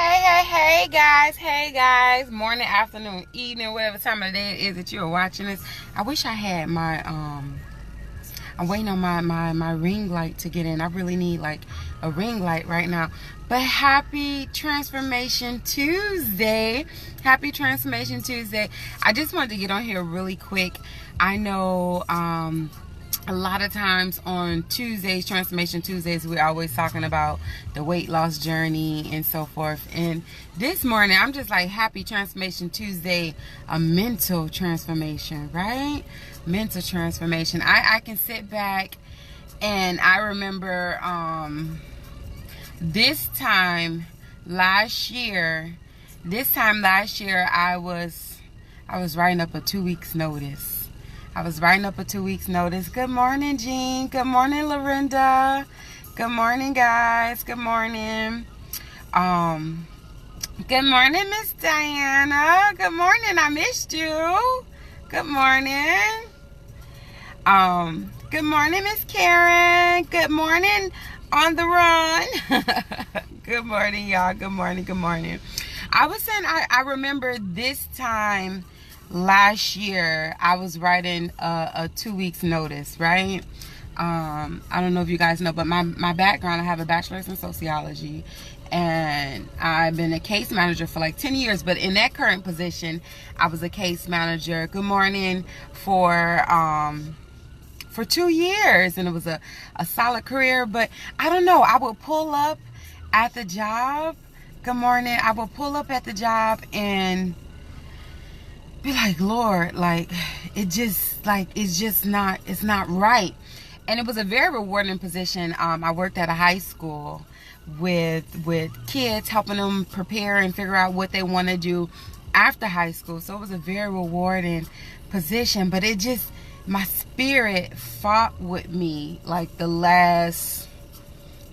Hey guys, morning, afternoon, evening, whatever time of the day it is that you're watching this. I wish I had my I'm waiting on my ring light to get in. I really need like a ring light right now. But happy Transformation Tuesday. Happy Transformation Tuesday. I just wanted to get on here really quick. I know a lot of times on Tuesdays, Transformation Tuesdays, we're always talking about the weight loss journey and so forth. And this morning, I'm just like, happy Transformation Tuesday, a mental transformation, right? Mental transformation. I can sit back and I remember this time last year, I was writing up a 2 weeks notice. Good morning, Jean. Good morning, Lorinda. Good morning, guys. Good morning. Good morning, Miss Diana. Good morning. I missed you. Good morning. Good morning, Miss Karen. Good morning, on the run. Good morning, y'all. Good morning. I was saying, I remember this time last year I was writing a 2 weeks notice, right? I don't know if you guys know, but my background, I have a bachelor's in sociology and I've been a case manager for like 10 years, but in that current position I was a case manager, good morning, for 2 years, and it was a solid career. But I don't know, I would pull up at the job, good morning, I would pull up at the job and be like, Lord, like it's not right. And it was a very rewarding position. I worked at a high school with kids, helping them prepare and figure out what they want to do after high school. So it was a very rewarding position, but it just, my spirit fought with me like the last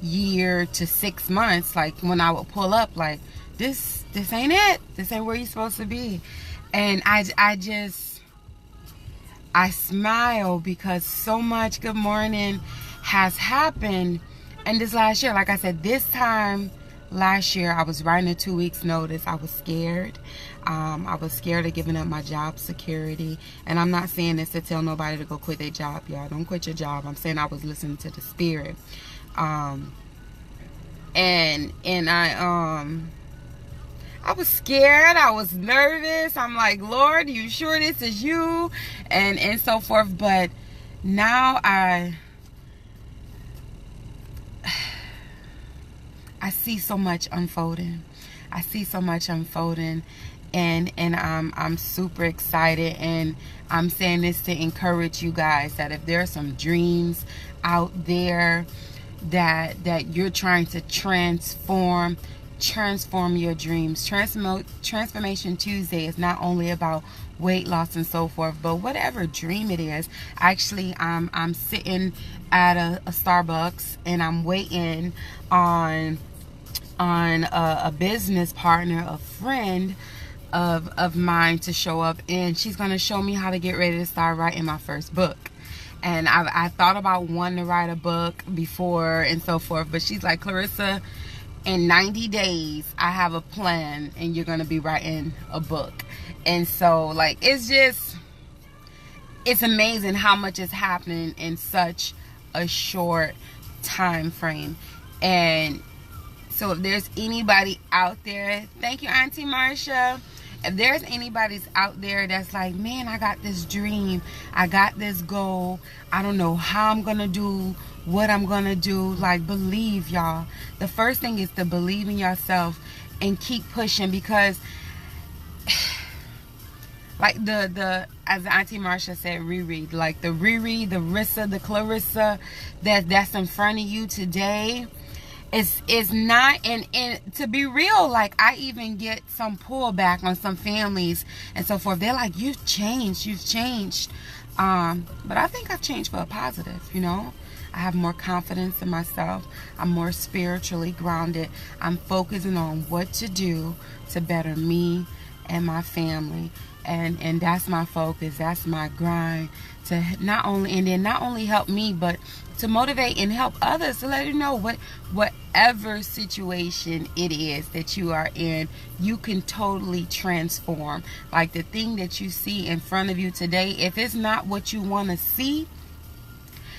year to 6 months. Like when I would pull up, like this ain't it. This ain't where you're supposed to be. And I smile because so much, good morning, has happened in this last year. Like I said, this time last year, I was writing a 2 weeks notice. I was scared. I was scared of giving up my job security. And I'm not saying this to tell nobody to go quit their job, y'all. Don't quit your job. I'm saying I was listening to the spirit. I was scared. I was nervous. I'm like, Lord, you sure this is you? And so forth. But now I see so much unfolding. And I'm super excited. And I'm saying this to encourage you guys that if there are some dreams out there that you're trying to transform your dreams. Transformation Tuesday is not only about weight loss and so forth, but whatever dream it is. Actually, I'm sitting at a Starbucks and I'm waiting on a business partner, a friend of mine to show up, and she's gonna show me how to get ready to start writing my first book. And I thought about wanting to write a book before and so forth, but she's like, Clarissa, in 90 days, I have a plan and you're going to be writing a book. And so, like, it's amazing how much is happening in such a short time frame. And so if there's anybody out there, thank you, Auntie Marsha. If there's anybody out there that's like, man, I got this dream, I got this goal, I don't know how I'm going to do what I'm going to do, like, believe, y'all. The first thing is to believe in yourself and keep pushing, because like the as Auntie Marsha said, reread, like the Riri, the Rissa, the Clarissa that's in front of you today is not, and to be real, like I even get some pullback on some families and so forth. They're like, you've changed. But I think I've changed for a positive, you know. I have more confidence in myself. I'm more spiritually grounded. I'm focusing on what to do to better me and my family. And that's my focus. That's my grind, to not only help me, but to motivate and help others, to let you know whatever situation it is that you are in, you can totally transform. Like the thing that you see in front of you today, if it's not what you want to see,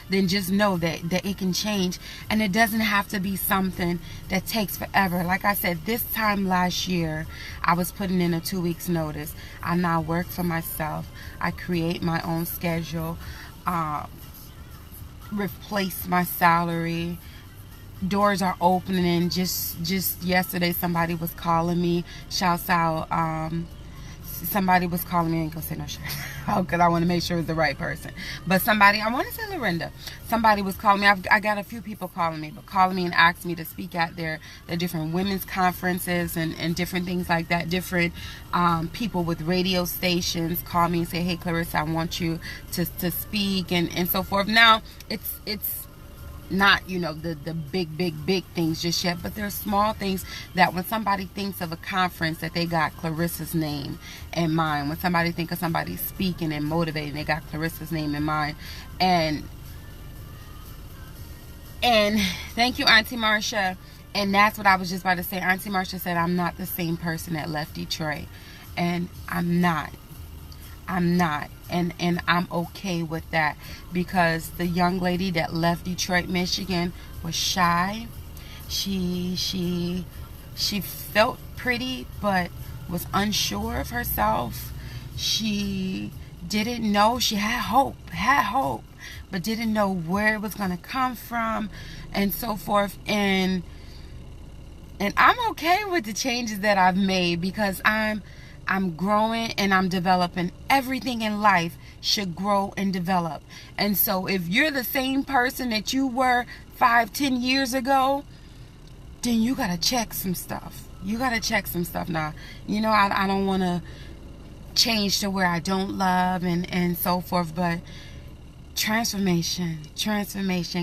then just know that it can change, and it doesn't have to be something that takes forever. Like I said, this time last year, I was putting in a 2 weeks notice. I now work for myself. I create my own schedule, replace my salary. Doors are opening. Just yesterday, somebody was calling me. Shouts out. Somebody was calling me, and go say no shit, because I want to make sure it's the right person. But somebody, I want to say Lorinda, somebody was calling me. I got a few people calling me, and asked me to speak at their different women's conferences and different things like that. Different people with radio stations call me and say, hey Clarissa, I want you to speak and so forth. Now it's not, you know, the big things just yet, but there's small things that when somebody thinks of a conference, that they got Clarissa's name in mind. When somebody think of somebody speaking and motivating, they got Clarissa's name in mind. And thank you, Auntie Marsha. And that's what I was just about to say. Auntie Marsha said, I'm not the same person that left Detroit, and I'm not, and I'm okay with that, because the young lady that left Detroit, Michigan, was shy. She felt pretty, but was unsure of herself. She didn't know. She had hope, but didn't know where it was going to come from, and so forth. And I'm okay with the changes that I've made, because I'm growing and I'm developing. Everything in life should grow and develop. And so if you're the same person that you were 5-10 years ago, then you got to check some stuff. Now, you know, I don't want to change to where I don't love and so forth, but transformation,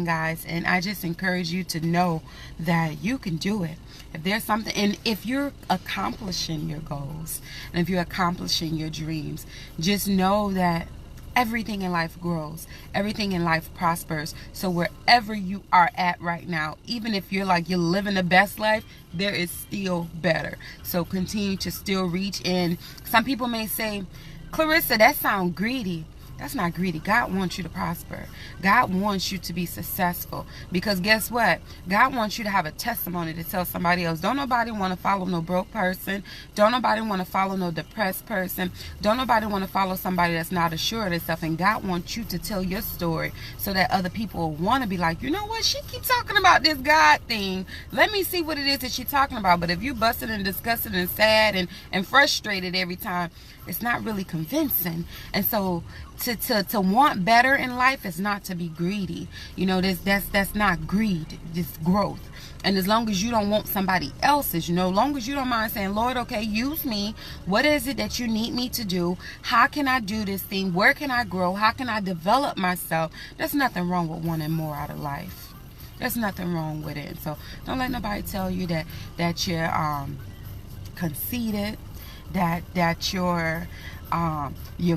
guys. And I just encourage you to know that you can do it. If there's something, and if you're accomplishing your goals, and if you're accomplishing your dreams, just know that everything in life grows, everything in life prospers. So wherever you are at right now, even if you're like you're living the best life, there is still better. So continue to still reach in. Some people may say, Clarissa, that sounds greedy. That's not greedy. God wants you to prosper. God wants you to be successful. Because guess what? God wants you to have a testimony to tell somebody else. Don't nobody want to follow no broke person. Don't nobody want to follow no depressed person. Don't nobody want to follow somebody that's not assured of themselves. And God wants you to tell your story so that other people will want to be like, you know what? She keeps talking about this God thing. Let me see what it is that she's talking about. But if you busted and disgusted and sad and frustrated every time, it's not really convincing. And so to want better in life is not to be greedy. You know, that's not greed. It's growth. And as long as you don't want somebody else's, you know, as long as you don't mind saying, Lord, okay, use me. What is it that you need me to do? How can I do this thing? Where can I grow? How can I develop myself? There's nothing wrong with wanting more out of life. There's nothing wrong with it. So don't let nobody tell you that you're conceited, that you're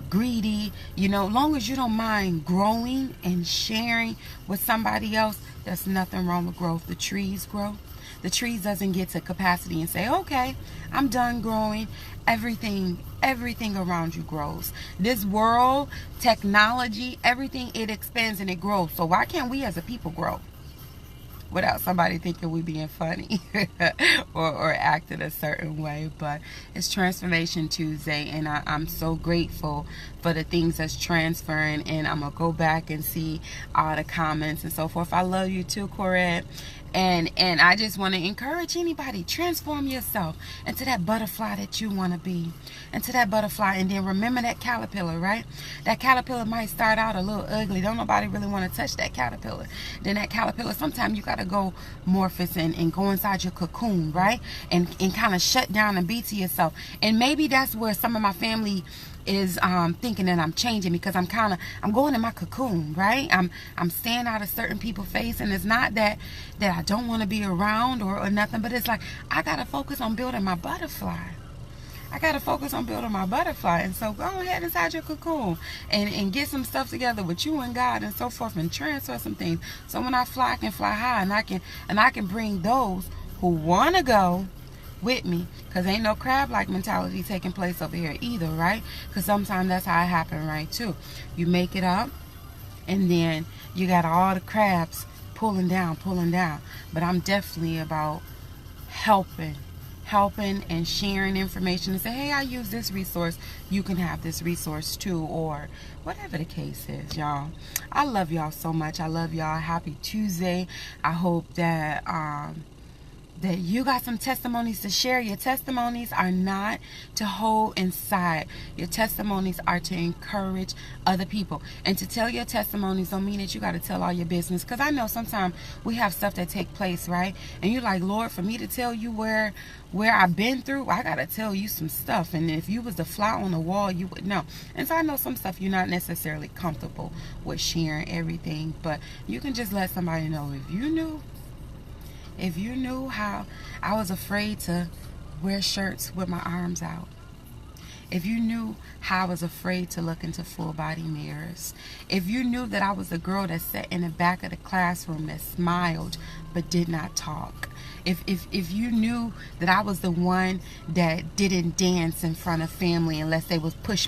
greedy. You know, as long as you don't mind growing and sharing with somebody else, there's nothing wrong with growth. The trees grow. The trees doesn't get to capacity and say, okay, I'm done growing. Everything around you grows. This world, technology, everything, it expands and it grows. So why can't we as a people grow without somebody thinking we being funny or acting a certain way? But it's Transformation Tuesday, and I'm so grateful for the things that's transferring, and I'm gonna go back and see all the comments and so forth. I love you too, Corette. And I just want to encourage anybody, transform yourself into that butterfly that you want to be, into that butterfly. And then remember that caterpillar, right? That caterpillar might start out a little ugly. Don't nobody really want to touch that caterpillar. Then that caterpillar, sometimes you got to go morphous and go inside your cocoon, right? And kind of shut down and be to yourself. And maybe that's where some of my family is thinking that I'm changing, because I'm going in my cocoon, right? I'm staying out of certain people's face, and it's not that I don't want to be around or nothing, but it's like I gotta focus on building my butterfly. I got to focus on building my butterfly. And so go ahead inside your cocoon and get some stuff together with you and God and so forth, and transfer some things. So when I fly, I can fly high, and I can bring those who want to go with me, because ain't no crab-like mentality taking place over here either, right? Because sometimes that's how it happen, right, too. You make it up, and then you got all the crabs pulling down. But I'm definitely about helping and sharing information, and say, hey, I use this resource, you can have this resource too, or whatever the case is, y'all. I love y'all so much. I love y'all. Happy Tuesday. I hope that that you got some testimonies to share. Your testimonies are not to hold inside. Your testimonies are to encourage other people. And to tell your testimonies don't mean that you got to tell all your business. Because I know sometimes we have stuff that take place, right? And you're like, Lord, for me to tell you where I've been through, I got to tell you some stuff. And if you was the fly on the wall, you would know. And so I know some stuff you're not necessarily comfortable with sharing everything. But you can just let somebody know. If you knew how I was afraid to wear shirts with my arms out. If you knew how I was afraid to look into full body mirrors. If you knew that I was the girl that sat in the back of the classroom that smiled but did not talk. If you knew that I was the one that didn't dance in front of family unless they was push,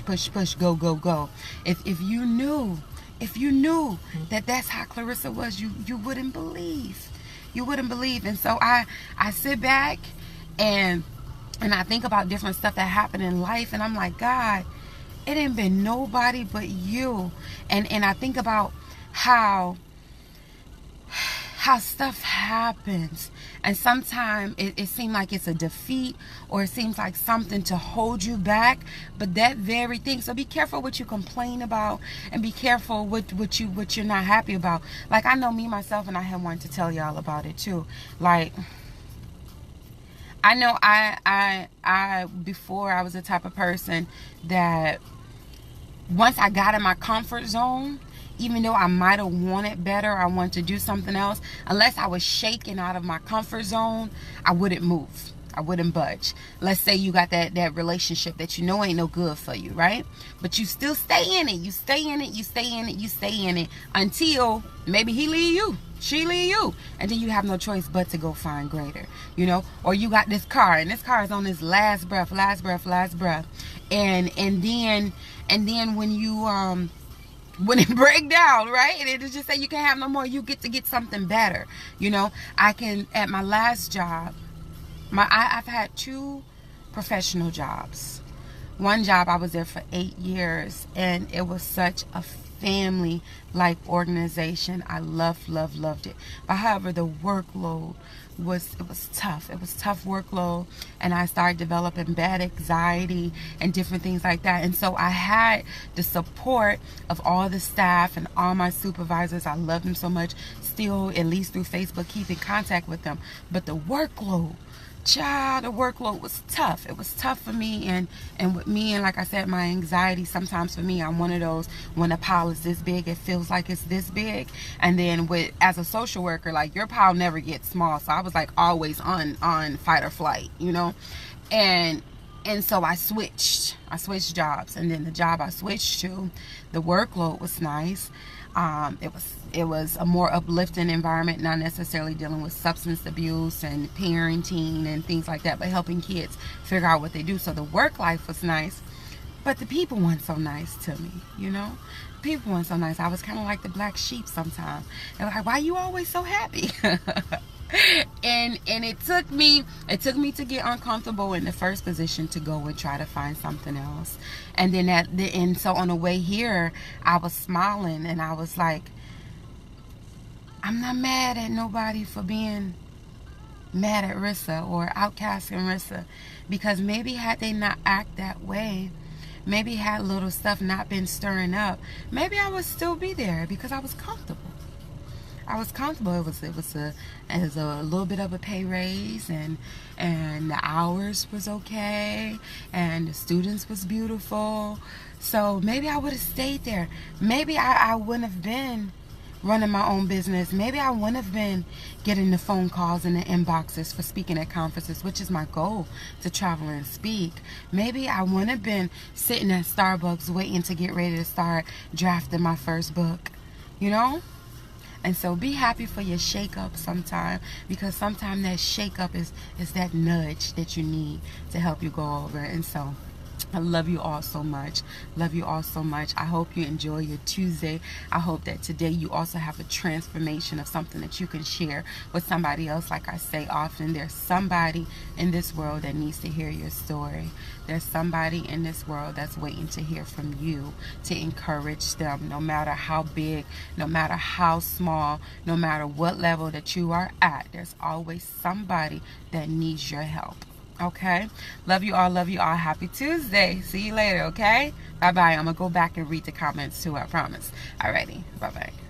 go, go, go. If you knew that that's how Clarissa was, you wouldn't believe. You wouldn't believe. And so I sit back and I think about different stuff that happened in life, and I'm like, God, it ain't been nobody but you. And I think about how stuff happens, and sometimes it seems like it's a defeat, or it seems like something to hold you back, but that very thing. So be careful what you complain about, and be careful what you're not happy about. Like, I know me myself, and I have wanted to tell y'all about it too. Like, I know I before, I was the type of person that once I got in my comfort zone, even though I might have wanted better, I wanted to do something else, unless I was shaken out of my comfort zone, I wouldn't move. I wouldn't budge. Let's say you got that relationship that you know ain't no good for you, right? But you still stay in it. You stay in it until maybe he leave you, she leave you, and then you have no choice but to go find greater, you know? Or you got this car, and this car is on its last breath, and then when you when it break down, right, and it just say you can't have no more, you get to get something better, you know? I can, at my last job, I've had 2 professional jobs. One job, I was there for 8 years, and it was such a family-like organization. I loved it. But however, the workload was tough. It was tough workload, and I started developing bad anxiety and different things like that. And so I had the support of all the staff and all my supervisors. I love them so much. Still, at least through Facebook, keep in contact with them. But the workload, child, the workload was tough. It was tough for me, and with me, and like I said, my anxiety, sometimes for me, I'm one of those, when a pile is this big, it feels like it's this big. And then as a social worker, like, your pile never gets small, so I was like always on fight or flight, you know. And so I switched jobs, and then the job I switched to, the workload was nice. It was a more uplifting environment, not necessarily dealing with substance abuse and parenting and things like that, but helping kids figure out what they do. So the work life was nice, but the people weren't so nice to me, you know? People weren't so nice. I was kind of like the black sheep sometimes. They're like, why are you always so happy? and it took me to get uncomfortable in the first position to go and try to find something else. And then and so on the way here, I was smiling, and I was like, I'm not mad at nobody for being mad at Rissa or outcasting Rissa, because maybe had they not act that way, maybe had little stuff not been stirring up, maybe I would still be there, because I was comfortable. It was a little bit of a pay raise, and the hours was okay, and the students was beautiful. So maybe I would have stayed there. Maybe I wouldn't have been running my own business, maybe I wouldn't have been getting the phone calls and the inboxes for speaking at conferences, which is my goal, to travel and speak. Maybe I wouldn't have been sitting at Starbucks waiting to get ready to start drafting my first book, you know? And so be happy for your shake-up sometime, because sometimes that shake-up is that nudge that you need to help you go over. And so I love you all so much. Love you all so much. I hope you enjoy your Tuesday. I hope that today you also have a transformation of something that you can share with somebody else. Like I say often, there's somebody in this world that needs to hear your story. There's somebody in this world that's waiting to hear from you, to encourage them, no matter how big, no matter how small, no matter what level that you are at. There's always somebody that needs your help. Okay? Love you all. Love you all. Happy Tuesday. See you later, okay? Bye-bye. I'm going to go back and read the comments too, I promise. Alrighty. Bye-bye.